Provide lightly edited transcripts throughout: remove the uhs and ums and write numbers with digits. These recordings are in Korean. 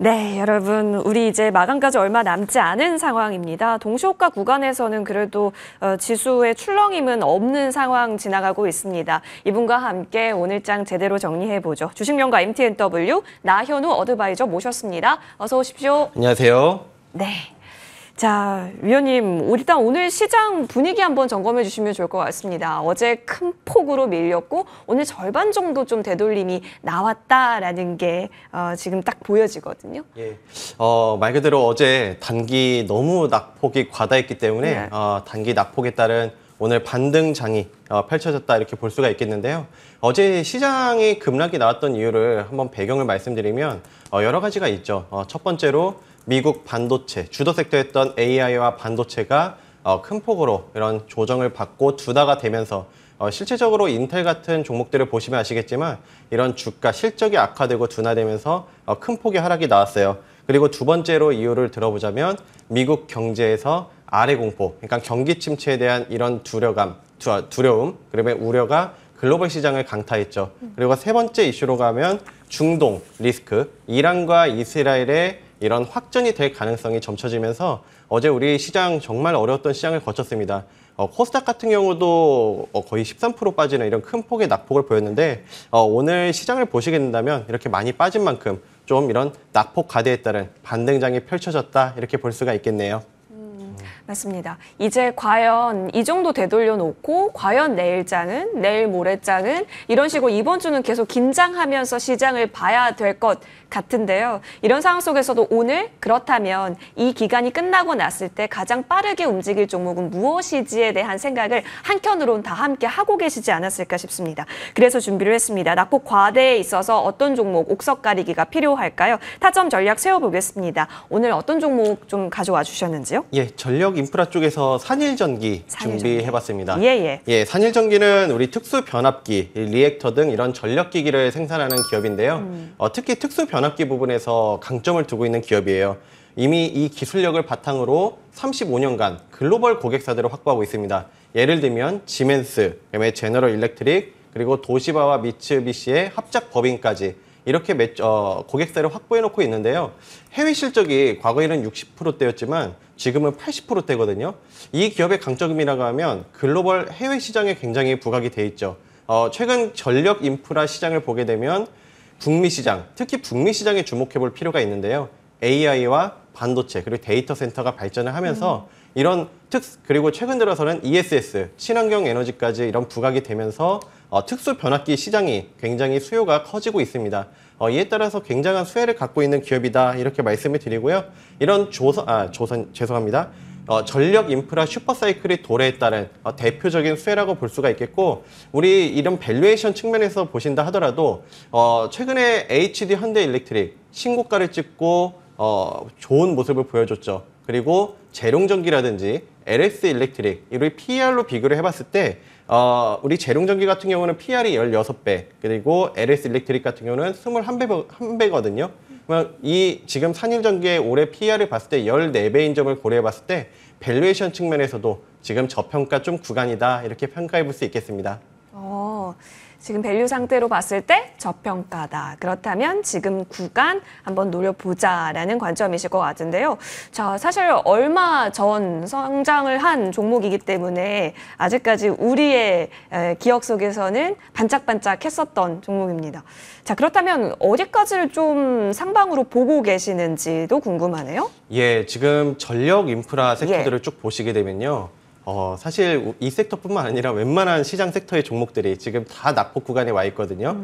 네, 여러분, 우리 이제 마감까지 얼마 남지 않은 상황입니다. 동시호가 구간에서는 그래도 지수의 출렁임은 없는 상황 지나가고 있습니다. 이분과 함께 오늘장 제대로 정리해보죠. 주식명가 MTNW 나현우 어드바이저 모셨습니다. 어서 오십시오. 안녕하세요. 네. 자, 위원님, 일단 오늘 시장 분위기 한번 점검해 주시면 좋을 것 같습니다. 어제 큰 폭으로 밀렸고 오늘 절반 정도 좀 되돌림이 나왔다라는 게 지금 딱 보여지거든요. 예, 말 그대로 어제 단기 너무 낙폭이 과다했기 때문에 네. 단기 낙폭에 따른 오늘 반등장이 펼쳐졌다 이렇게 볼 수가 있겠는데요. 어제 시장이 급락이 나왔던 이유를 한번 배경을 말씀드리면 여러 가지가 있죠. 첫 번째로 미국 반도체, 주도 섹터였던 AI와 반도체가 큰 폭으로 이런 조정을 받고 둔화가 되면서 실질적으로 인텔 같은 종목들을 보시면 아시겠지만 이런 주가 실적이 악화되고 둔화되면서 큰 폭의 하락이 나왔어요. 그리고 두 번째로 이유를 들어보자면 미국 경제에서 아래 공포, 그러니까 경기 침체에 대한 이런 두려움, 그리고 우려가 글로벌 시장을 강타했죠. 그리고 세 번째 이슈로 가면 중동 리스크, 이란과 이스라엘의 이런 확전이 될 가능성이 점쳐지면서 어제 우리 시장 정말 어려웠던 시장을 거쳤습니다. 코스닥 같은 경우도 거의 13% 빠지는 이런 큰 폭의 낙폭을 보였는데 오늘 시장을 보시게 된다면 이렇게 많이 빠진 만큼 좀 이런 낙폭 과대에 따른 반등장이 펼쳐졌다 이렇게 볼 수가 있겠네요. 맞습니다. 이제 과연 이 정도 되돌려 놓고 과연 내일장은 내일 모레장은 이런 식으로 이번 주는 계속 긴장하면서 시장을 봐야 될 것 같은데요. 이런 상황 속에서도 오늘 그렇다면 이 기간이 끝나고 났을 때 가장 빠르게 움직일 종목은 무엇이지에 대한 생각을 한켠으로는 다 함께 하고 계시지 않았을까 싶습니다. 그래서 준비를 했습니다. 낙폭 과대에 있어서 어떤 종목 옥석 가리기가 필요할까요? 타점 전략 세워보겠습니다. 오늘 어떤 종목 좀 가져와 주셨는지요? 예, 전력 인프라 쪽에서 산일전기 준비해봤습니다. 예. 산일전기는 우리 특수 변압기, 리액터 등 이런 전력기기를 생산하는 기업인데요. 특히 특수 변압기 부분에서 강점을 두고 있는 기업이에요. 이미 이 기술력을 바탕으로 35년간 글로벌 고객사들을 확보하고 있습니다. 예를 들면 지멘스, 그다음에 제너럴 일렉트릭, 그리고 도시바와 미츠비시의 합작 법인까지 이렇게 고객사를 확보해놓고 있는데요. 해외 실적이 과거에는 60%대였지만 지금은 80%대거든요. 이 기업의 강점이라고 하면 글로벌 해외 시장에 굉장히 부각이 돼 있죠. 최근 전력 인프라 시장을 보게 되면 북미 시장, 특히 북미 시장에 주목해 볼 필요가 있는데요. AI와 반도체, 그리고 데이터 센터가 발전을 하면서 이런 그리고 최근 들어서는 ESS, 친환경 에너지까지 이런 부각이 되면서 특수 변압기 시장이 굉장히 수요가 커지고 있습니다. 이에 따라서 굉장한 수혜를 갖고 있는 기업이다 이렇게 말씀을 드리고요. 이런 죄송합니다. 전력 인프라 슈퍼사이클이 도래에 따른 대표적인 수혜라고 볼 수가 있겠고 우리 이런 밸류에이션 측면에서 보신다 하더라도 최근에 HD 현대일렉트릭 신고가를 찍고 좋은 모습을 보여줬죠. 그리고 재룡전기라든지 LS 일렉트릭 우리 PER로 비교를 해봤을 때 우리 재룡전기 같은 경우는 PER이 16배 그리고 LS 일렉트릭 같은 경우는 21배거든요. 이 지금 산일전기의 올해 PER을 봤을 때 14배인 점을 고려해봤을 때 밸류에이션 측면에서도 지금 저평가 좀 구간이다 이렇게 평가해볼 수 있겠습니다. 지금 밸류 상태로 봤을 때 저평가다. 그렇다면 지금 구간 한번 노려보자라는 관점이실 것 같은데요. 자, 사실 얼마 전 성장을 한 종목이기 때문에 아직까지 우리의 기억 속에서는 반짝반짝했었던 종목입니다. 자, 그렇다면 어디까지를 좀 상방으로 보고 계시는지도 궁금하네요. 예, 지금 전력 인프라 섹터들을 쭉 보시게 되면요. 사실 이 섹터뿐만 아니라 웬만한 시장 섹터의 종목들이 지금 다 낙폭 구간에 와 있거든요.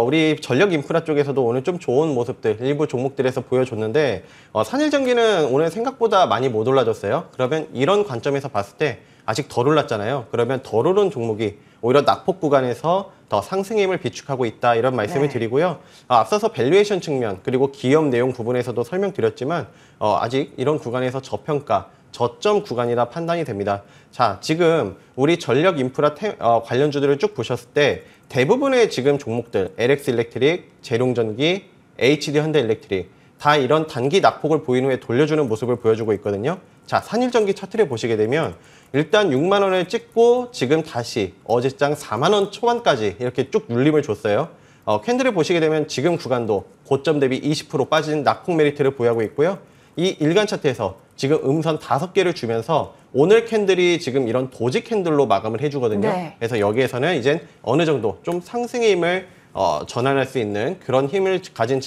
우리 전력 인프라 쪽에서도 오늘 좀 좋은 모습들 일부 종목들에서 보여줬는데 산일전기는 오늘 생각보다 많이 못 올라졌어요. 그러면 이런 관점에서 봤을 때 아직 덜 올랐잖아요. 그러면 덜 오른 종목이 오히려 낙폭 구간에서 더 상승의 힘을 비축하고 있다 이런 말씀을 드리고요. 앞서서 밸류에이션 측면 그리고 기업 내용 부분에서도 설명드렸지만 아직 이런 구간에서 저평가 저점 구간이라 판단이 됩니다. 자, 지금 우리 전력 인프라 관련주들을 쭉 보셨을 때 대부분의 지금 종목들 LX 일렉트릭, 재룡전기, HD 현대일렉트릭 다 이런 단기 낙폭을 보인 후에 돌려주는 모습을 보여주고 있거든요. 자, 산일전기 차트를 보시게 되면 일단 6만 원을 찍고 지금 다시 어제장 4만 원 초반까지 이렇게 쭉 눌림을 줬어요. 캔들을 보시게 되면 지금 구간도 고점 대비 20% 빠진 낙폭 메리트를 보유하고 있고요. 이 일간 차트에서 지금 음선 5개를 주면서 오늘 캔들이 지금 이런 도지 캔들로 마감을 해주거든요. 네. 그래서 여기에서는 이제 어느 정도 좀 상승의 힘을 전환할 수 있는 그런 힘을 가진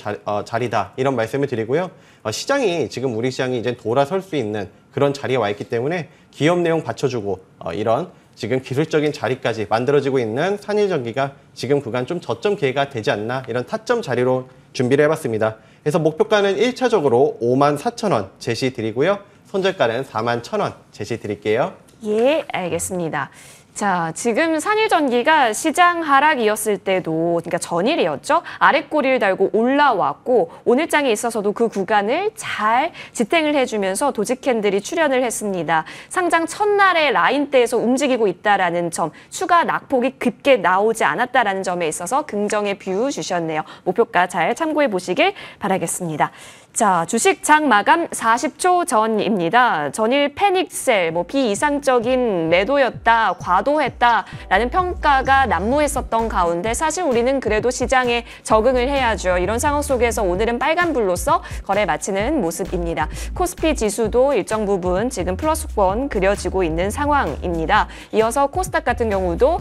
자리다 이런 말씀을 드리고요. 시장이 지금 우리 시장이 이제 돌아설 수 있는 그런 자리에 와 있기 때문에 기업 내용 받쳐주고 이런 지금 기술적인 자리까지 만들어지고 있는 산일전기가 지금 구간 좀 저점 기회가 되지 않나 이런 타점 자리로 준비를 해봤습니다. 그래서 목표가는 1차적으로 54,000원 제시 드리고요. 손절가는 41,000원 제시 드릴게요. 예, 알겠습니다. 자, 지금 산일전기가 시장 하락이었을 때도, 그러니까 전일이었죠. 아랫꼬리를 달고 올라왔고 오늘장에 있어서도 그 구간을 잘 지탱을 해주면서 도지 캔들이 출현을 했습니다. 상장 첫날의 라인대에서 움직이고 있다라는 점, 추가 낙폭이 깊게 나오지 않았다라는 점에 있어서 긍정의 뷰 주셨네요. 목표가 잘 참고해 보시길 바라겠습니다. 자, 주식 장 마감 40초 전입니다. 전일 패닉셀, 비이상적인 매도였다, 과도했다라는 평가가 난무했었던 가운데 사실 우리는 그래도 시장에 적응을 해야죠. 이런 상황 속에서 오늘은 빨간불로서 거래 마치는 모습입니다. 코스피 지수도 일정 부분 지금 플러스권 그려지고 있는 상황입니다. 이어서 코스닥 같은 경우도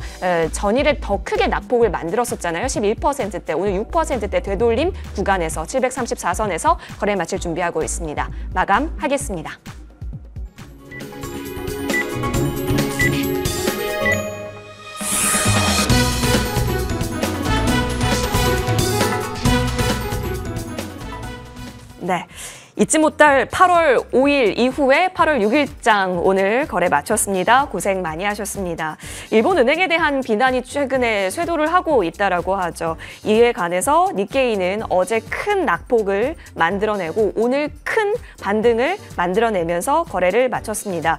전일에 더 크게 낙폭을 만들었었잖아요. 11%대, 오늘 6%대 되돌림 구간에서 734선에서 거래 마칠 준비하고 있습니다. 마감하겠습니다. 네. 잊지 못할 8월 5일 이후에 8월 6일장 오늘 거래 마쳤습니다. 고생 많이 하셨습니다. 일본은행에 대한 비난이 최근에 쇄도를 하고 있다라고 하죠. 이에 관해서 니케이는 어제 큰 낙폭을 만들어내고 오늘 큰 반등을 만들어내면서 거래를 마쳤습니다.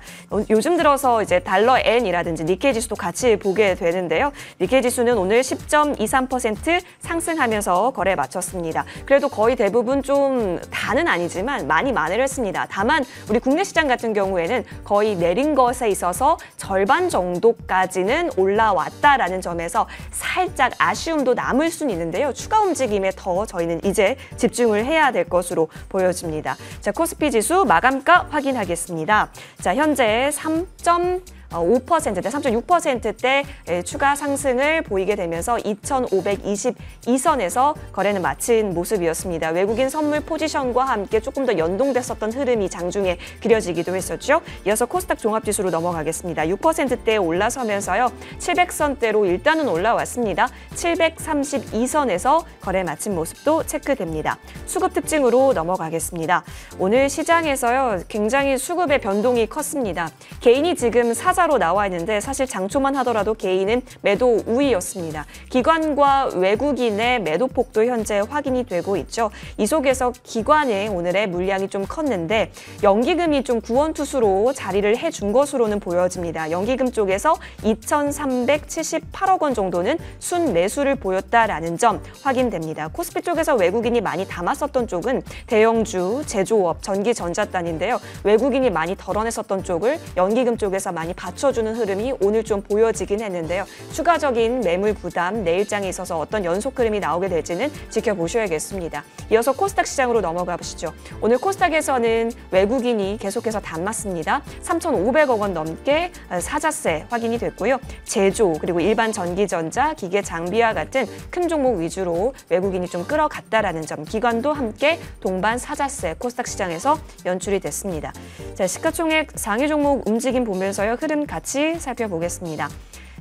요즘 들어서 이제 달러 엔이라든지 니케이 지수도 같이 보게 되는데요. 니케이 지수는 오늘 10.23% 상승하면서 거래 마쳤습니다. 그래도 거의 대부분 좀 다는 아니지만 많이 만회를 했습니다. 다만 우리 국내 시장 같은 경우에는 거의 내린 것에 있어서 절반 정도까지는 올라왔다라는 점에서 살짝 아쉬움도 남을 수는 있는데요. 추가 움직임에 더 저희는 이제 집중을 해야 될 것으로 보여집니다. 자, 코스피 지수 마감가 확인하겠습니다. 자, 현재 3.5%대, 3.6%대 추가 상승을 보이게 되면서 2,522선에서 거래는 마친 모습이었습니다. 외국인 선물 포지션과 함께 조금 더 연동됐었던 흐름이 장중에 그려지기도 했었죠. 이어서 코스닥 종합지수로 넘어가겠습니다. 6%대에 올라서면서요. 700선대로 일단은 올라왔습니다. 732선에서 거래 마친 모습도 체크됩니다. 수급 특징으로 넘어가겠습니다. 오늘 시장에서요. 굉장히 수급의 변동이 컸습니다. 개인이 지금 사자로 나와 있는데 사실 장초만 하더라도 개인은 매도 우위였습니다. 기관과 외국인의 매도폭도 현재 확인이 되고 있죠. 이 속에서 기관의 오늘의 물량이 좀 컸는데 연기금이 좀 구원투수로 자리를 해준 것으로는 보여집니다. 연기금 쪽에서 2,378억 원 정도는 순매수를 보였다라는 점 확인됩니다. 코스피 쪽에서 외국인이 많이 담았었던 쪽은 대형주, 제조업, 전기전자단인데요. 외국인이 많이 덜어냈었던 쪽을 연기금 쪽에서 많이 받쳐주는 흐름이 오늘 좀 보여지긴 했는데요. 추가적인 매물 부담, 내일장에 있어서 어떤 연속 흐름이 나오게 될지는 지켜보셔야겠습니다. 이어서 코스닥 시장으로 넘어가 보시죠. 오늘 코스닥에서는 외국인이 계속해서 담았습니다. 3,500억 원 넘게 사자세 확인이 됐고요. 제조, 그리고 일반 전기전자, 기계 장비와 같은 큰 종목 위주로 외국인이 좀 끌어갔다라는 점, 기관도 함께 동반 사자세 코스닥 시장에서 연출이 됐습니다. 자, 시가총액 상위 종목 움직임 보면서요. 흐름 같이 살펴보겠습니다.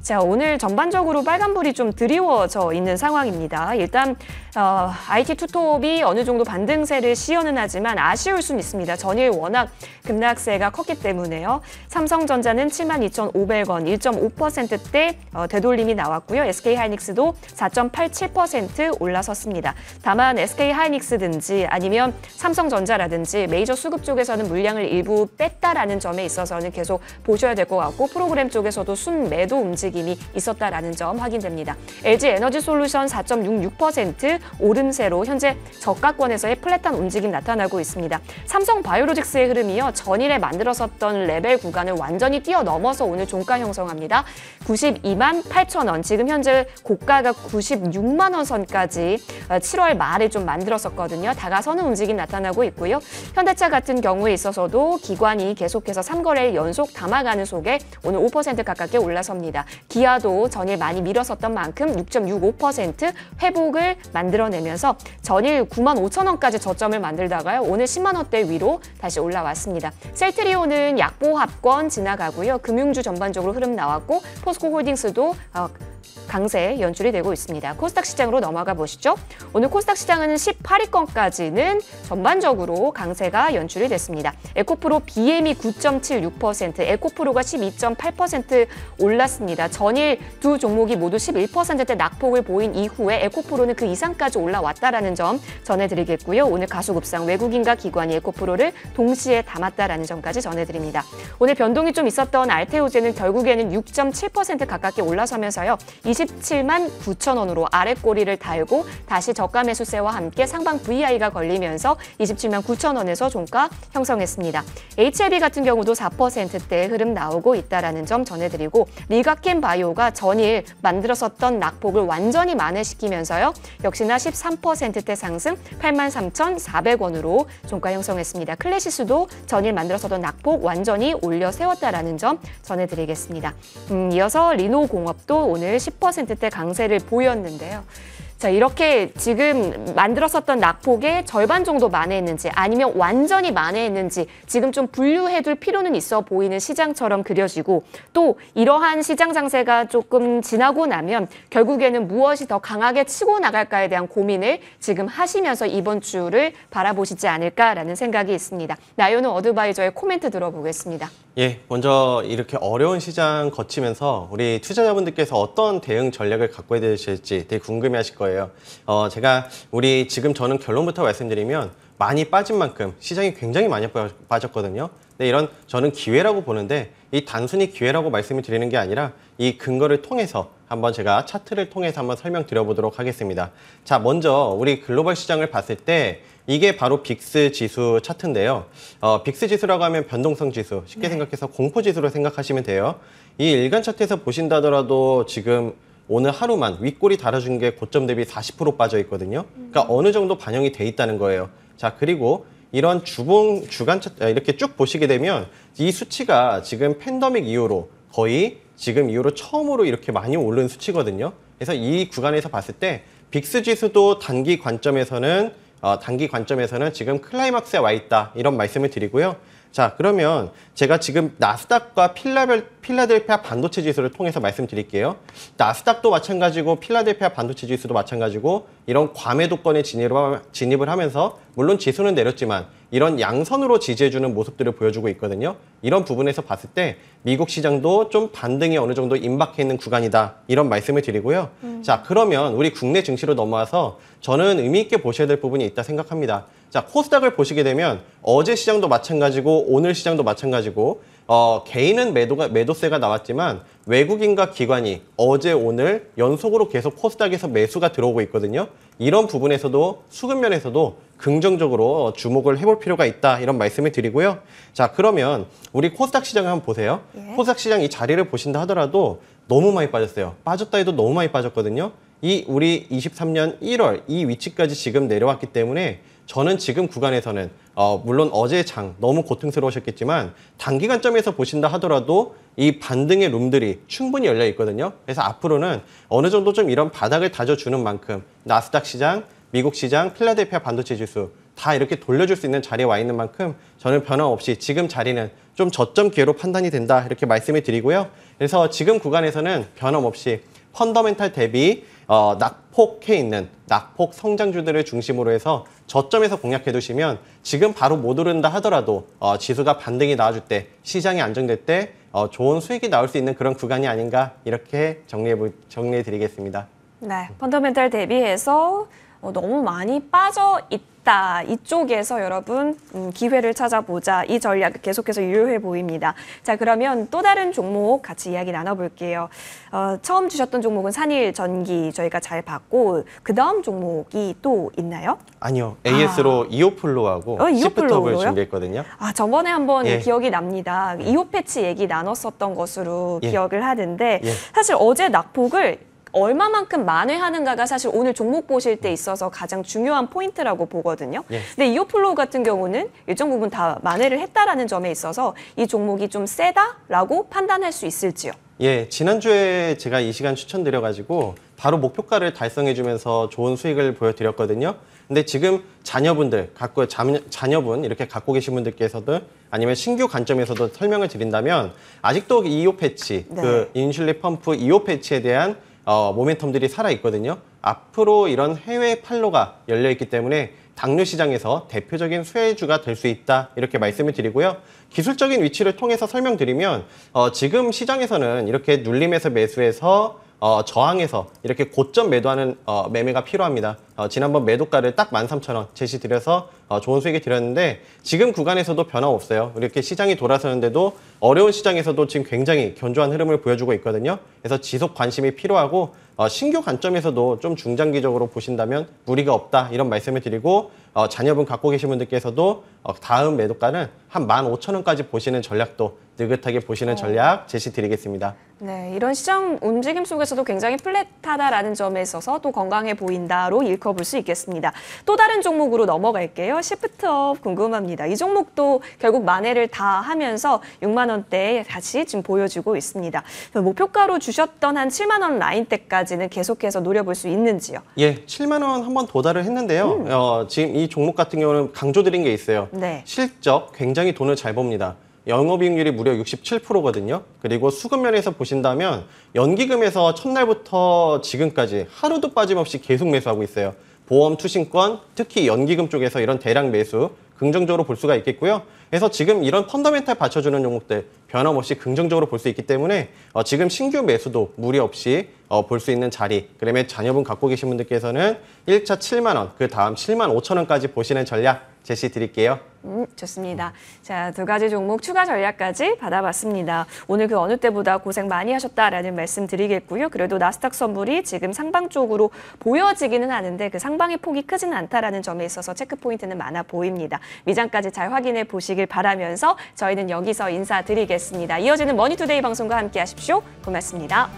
자, 오늘 전반적으로 빨간불이 좀 드리워져 있는 상황입니다. 일단 IT 투톱이 어느 정도 반등세를 시연은 하지만 아쉬울 수는 있습니다. 전일 워낙 급락세가 컸기 때문에요. 삼성전자는 72,500원, 1.5%대 되돌림이 나왔고요. SK하이닉스도 4.87% 올라섰습니다. 다만 SK하이닉스든지 아니면 삼성전자라든지 메이저 수급 쪽에서는 물량을 일부 뺐다라는 점에 있어서는 계속 보셔야 될 것 같고 프로그램 쪽에서도 순매도 움직임 움직임이 있었다라는 점 확인됩니다. LG 에너지솔루션 4.66% 오름세로 현재 저가권에서의 플랫한 움직임 나타나고 있습니다. 삼성 바이오로직스의 흐름이요. 전일에 만들었었던 레벨 구간을 완전히 뛰어넘어서 오늘 종가 형성합니다. 92만 8천 원, 지금 현재 고가가 96만 원 선까지 7월 말에 좀 만들었었거든요. 다가서는 움직임 나타나고 있고요. 현대차 같은 경우에 있어서도 기관이 계속해서 3거래일 연속 담아가는 속에 오늘 5% 가깝게 올라섭니다. 기아도 전일 많이 밀었었던 만큼 6.65% 회복을 만들어내면서 전일 9만 5천 원까지 저점을 만들다가요. 오늘 10만 원대 위로 다시 올라왔습니다. 셀트리온은 약보합권 지나가고요. 금융주 전반적으로 흐름 나왔고 포스코홀딩스도 강세 연출이 되고 있습니다. 코스닥 시장으로 넘어가 보시죠. 오늘 코스닥 시장은 18위권까지는 전반적으로 강세가 연출이 됐습니다. 에코프로 BM이 9.76%, 에코프로가 12.8% 올랐습니다. 전일 두 종목이 모두 11%대 낙폭을 보인 이후에 에코프로는 그 이상까지 올라왔다라는 점 전해드리겠고요. 오늘 가수급상 외국인과 기관이 에코프로를 동시에 담았다라는 점까지 전해드립니다. 오늘 변동이 좀 있었던 알테오제는 결국에는 6.7% 가깝게 올라서면서요. 27만 9천 원으로 아랫꼬리를 달고 다시 저가 매수세와 함께 상방 VI가 걸리면서 27만 9천 원에서 종가 형성했습니다. HLB 같은 경우도 4%대 흐름 나오고 있다라는 점 전해드리고 리가켄 바이오가 전일 만들었었던 낙폭을 완전히 만회시키면서요. 역시나 13%대 상승 83,400원으로 종가 형성했습니다. 클래시스도 전일 만들었었던 낙폭 완전히 올려 세웠다라는 점 전해드리겠습니다. 이어서 리노공업도 오늘 10%대 강세를 보였는데요. 자, 이렇게 지금 만들었었던 낙폭의 절반 정도 만회했는지 아니면 완전히 만회했는지 지금 좀 분류해둘 필요는 있어 보이는 시장처럼 그려지고 또 이러한 시장 장세가 조금 지나고 나면 결국에는 무엇이 더 강하게 치고 나갈까에 대한 고민을 지금 하시면서 이번 주를 바라보시지 않을까라는 생각이 있습니다. 나요는 어드바이저의 코멘트 들어보겠습니다. 예, 먼저 이렇게 어려운 시장 거치면서 우리 투자자분들께서 어떤 대응 전략을 갖고 계실지 되게 궁금해하실 거예요. 제가 저는 결론부터 말씀드리면 많이 빠진 만큼 시장이 굉장히 많이 빠졌거든요. 근데 이런 저는 기회라고 보는데 이 단순히 기회라고 말씀을 드리는 게 아니라 이 근거를 통해서 한번 제가 차트를 통해서 한번 설명드려보도록 하겠습니다. 자, 먼저 우리 글로벌 시장을 봤을 때 이게 바로 빅스 지수 차트인데요. 빅스 지수라고 하면 변동성 지수, 쉽게 생각해서 공포 지수로 생각하시면 돼요. 이 일간 차트에서 보신다 하더라도 지금 오늘 하루만 윗골이 달아준 게 고점 대비 40% 빠져 있거든요. 그러니까 어느 정도 반영이 돼 있다는 거예요. 자, 그리고 이런 주간 차트 이렇게 쭉 보시게 되면 이 수치가 지금 팬데믹 이후로 거의 지금 이후로 처음으로 이렇게 많이 오른 수치거든요. 그래서 이 구간에서 봤을 때 빅스 지수도 단기 관점에서는 지금 클라이막스에 와 있다 이런 말씀을 드리고요. 자, 그러면 제가 지금 나스닥과 필라델피아 반도체 지수를 통해서 말씀드릴게요. 나스닥도 마찬가지고 필라델피아 반도체 지수도 마찬가지고 이런 과매도권에 진입을 하면서 물론 지수는 내렸지만 이런 양선으로 지지해주는 모습들을 보여주고 있거든요. 이런 부분에서 봤을 때 미국 시장도 좀 반등이 어느 정도 임박해 있는 구간이다 이런 말씀을 드리고요. 자, 그러면 우리 국내 증시로 넘어와서 저는 의미 있게 보셔야 될 부분이 있다 생각합니다. 자, 코스닥을 보시게 되면 어제 시장도 마찬가지고 오늘 시장도 마찬가지고 개인은 매도세가 나왔지만 외국인과 기관이 어제 오늘 연속으로 계속 코스닥에서 매수가 들어오고 있거든요. 이런 부분에서도 수급면에서도 긍정적으로 주목을 해볼 필요가 있다 이런 말씀을 드리고요. 자, 그러면 우리 코스닥 시장을 한번 보세요. 예. 코스닥 시장 이 자리를 보신다 하더라도 너무 많이 빠졌어요. 빠졌다 해도 너무 많이 빠졌거든요. 우리 23년 1월 이 위치까지 지금 내려왔기 때문에 저는 지금 구간에서는 물론 어제 장 너무 고통스러우셨겠지만 단기관점에서 보신다 하더라도 이 반등의 룸들이 충분히 열려 있거든요. 그래서 앞으로는 어느 정도 좀 이런 바닥을 다져주는 만큼 나스닥 시장, 미국 시장, 필라델피아 반도체 지수 다 이렇게 돌려줄 수 있는 자리에 와 있는 만큼 저는 변함없이 지금 자리는 좀 저점 기회로 판단이 된다 이렇게 말씀을 드리고요. 그래서 지금 구간에서는 변함없이 펀더멘탈 대비 낙폭해 있는 낙폭 성장주들을 중심으로 해서 저점에서 공략해 두시면 지금 바로 못 오른다 하더라도 지수가 반등이 나와줄 때 시장이 안정될 때 좋은 수익이 나올 수 있는 그런 구간이 아닌가 이렇게 정리해 드리겠습니다. 네, 펀더멘탈 대비해서 너무 많이 빠져 있다. 이쪽에서 여러분 기회를 찾아보자. 이 전략 계속해서 유효해 보입니다. 자, 그러면 또 다른 종목 같이 이야기 나눠볼게요. 처음 주셨던 종목은 산일전기 저희가 잘 봤고 그 다음 종목이 또 있나요? 아니요. AS로 이오플로하고 시프트업을 이오플로우로요? 준비했거든요. 저번에 한번 예. 기억이 납니다. 이호 패치 얘기 나눴었던 것으로 예. 기억을 하는데 예. 사실 어제 낙폭을 얼마만큼 만회하는가가 사실 오늘 종목 보실 때 있어서 가장 중요한 포인트라고 보거든요. 예. 근데 이오플로우 같은 경우는 일정 부분 다 만회를 했다라는 점에 있어서 이 종목이 좀 세다라고 판단할 수 있을지요. 예, 지난주에 제가 이 시간 추천드려가지고 바로 목표가를 달성해주면서 좋은 수익을 보여드렸거든요. 근데 지금 자녀분 이렇게 갖고 계신 분들께서도 아니면 신규 관점에서도 설명을 드린다면 아직도 이오 패치, 네. 그 인슐린 펌프 이오 패치에 대한 모멘텀들이 살아있거든요. 앞으로 이런 해외 판로가 열려있기 때문에 당뇨 시장에서 대표적인 수혜주가 될 수 있다 이렇게 말씀을 드리고요. 기술적인 위치를 통해서 설명드리면 지금 시장에서는 이렇게 눌림에서 매수해서 저항해서 이렇게 고점 매도하는 매매가 필요합니다. 지난번 매도가를 딱 13,000원 제시드려서 좋은 수익을 드렸는데 지금 구간에서도 변화 없어요. 이렇게 시장이 돌아서는데도 어려운 시장에서도 지금 굉장히 견조한 흐름을 보여주고 있거든요. 그래서 지속 관심이 필요하고 신규 관점에서도 좀 중장기적으로 보신다면 무리가 없다 이런 말씀을 드리고 자녀분 갖고 계신 분들께서도 다음 매도가는 한 15,000원까지 보시는 전략도 느긋하게 보시는 전략 제시드리겠습니다. 네, 이런 시장 움직임 속에서도 굉장히 플랫하다라는 점에 있어서 또 건강해 보인다로 읽어볼 수 있겠습니다. 또 다른 종목으로 넘어갈게요. 시프트업 궁금합니다. 이 종목도 결국 만회를 다 하면서 6만 원대에 다시 지금 보여주고 있습니다. 목표가로 주셨던 한 7만 원 라인대까지는 계속해서 노려볼 수 있는지요? 예, 7만 원 한번 도달을 했는데요. 지금 이 종목 같은 경우는 강조드린 게 있어요. 네. 실적 굉장히 돈을 잘 법니다. 영업이익률이 무려 67%거든요. 그리고 수급면에서 보신다면 연기금에서 첫날부터 지금까지 하루도 빠짐없이 계속 매수하고 있어요. 보험, 투신권, 특히 연기금 쪽에서 이런 대량 매수 긍정적으로 볼 수가 있겠고요. 그래서 지금 이런 펀더멘탈 받쳐주는 종목들 변함없이 긍정적으로 볼 수 있기 때문에 지금 신규 매수도 무리 없이 볼 수 있는 자리. 그러면 자녀분 갖고 계신 분들께서는 1차 7만 원, 그 다음 7만 5천 원까지 보시는 전략 제시 드릴게요. 좋습니다. 자, 두 가지 종목 추가 전략까지 받아봤습니다. 오늘 그 어느 때보다 고생 많이 하셨다라는 말씀 드리겠고요. 그래도 나스닥 선물이 지금 상방 쪽으로 보여지기는 하는데 그 상방의 폭이 크지는 않다라는 점에 있어서 체크 포인트는 많아 보입니다. 미장까지 잘 확인해 보시길 바라면서 저희는 여기서 인사드리겠습니다. 이어지는 머니투데이 방송과 함께 하십시오. 고맙습니다.